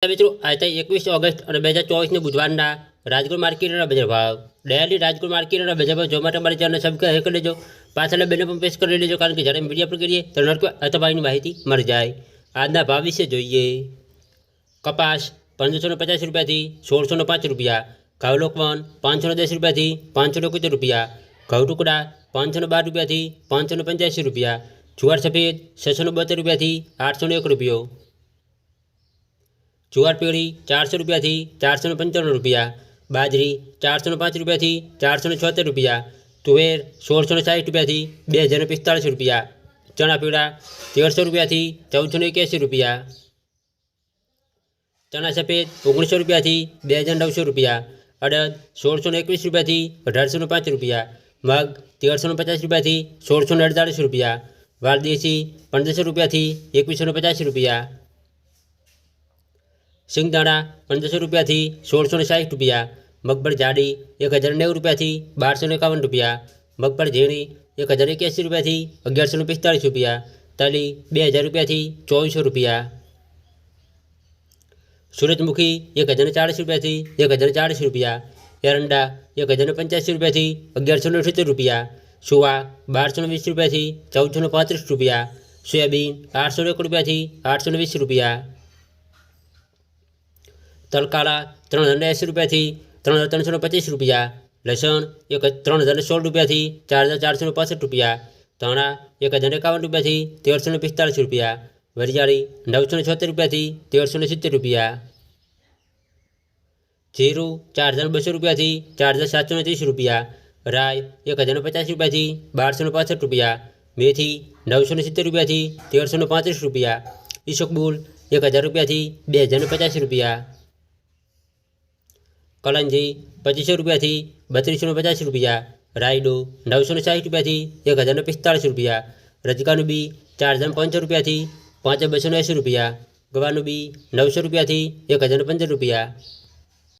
મિત્રો આજે 21 ઓગસ્ટ અને 2024 બુધવારના રાજકોટ માર્કેટના બજાર ભાવ ડેલી રાજકોટ માર્કેટના બજાર ભાવ જોવા માટે અમારી ચેનલ સબસ્ક્રાઇબ કરી લેજો, પાછળ બેલ પણ પ્રેસ કરી લેજો, કારણ કે જ્યારે વિડીયો પર કરીએ તો નોટિફિકેશન માહિતી મળી જાય। આજના ભાવ વિશે જોઈએ। કપાસ 1550 રૂપિયાથી 1605 રૂપિયા, ઘઉં લોકવન 510 રૂપિયાથી 571 રૂપિયા, ઘઉં ટુકડા 512 રૂપિયાથી 585 રૂપિયા, જુવાર સફેદ 672 રૂપિયાથી 801 રૂપિયો, जुआर पेड़ी 400 रुपया थी 495 रुपया, बाजरी 405 रुपया थी 476 रुपया, तुवेर 1660 रुपया थी 2045 रुपया, चना पीड़ा 1300 रुपया थी 1481 रुपया, चना सफेद 1900 रुपया थी 2900 रुपया, अड़द 1621 रुपया थी 1805 रुपया, मग 1350 रुपया थी 1648 रुपया, वालदेसी 1500 रुपया थी 2150 रुपया, सिंगदाणा 1500 रुपया थी 1660 रुपया, मगफળી जाडी 1090 रुपया थी 1251 रुपया, मगफળી झीणी 1081 रुपया थी 1145 रुपया, तली 2000 रुपया थी 2400 रुपया, सूरजमुखी 1040 रुपया थी 1040 रुपया, एरंडा 1085 रुपया थी 1169 रुपया, सुवा 1220 रुपया थी 1435 रुपया, सोयाबीन 801 रुपया थी 820 रुपया, तलकाला 3080 रुपया थी 3325 रुपया, लसन 3016 रुपया थी 4465 रुपया, धाणा 1051 रुपया थी 1345 रुपया, वरियाળી 976 रुपया थी 1370 रुपया, जीरु 4200 रुपया थी 4730 रुपया, राय 1050 रुपया थी 1265 रुपया, मेथी 970 रुपया थी 1335 रुपया, ईसबगुल 1000 रुपया थी 2050 रुपया, कलंजी 2500 रुपया थी 3250 रुपया, रायडो 960 रुपया थी 1045 रुपया, रजकानु बी 4500 रुपया थी 5280 रुपया, गवानु बी 900 रुपया थी 1015 रुपया।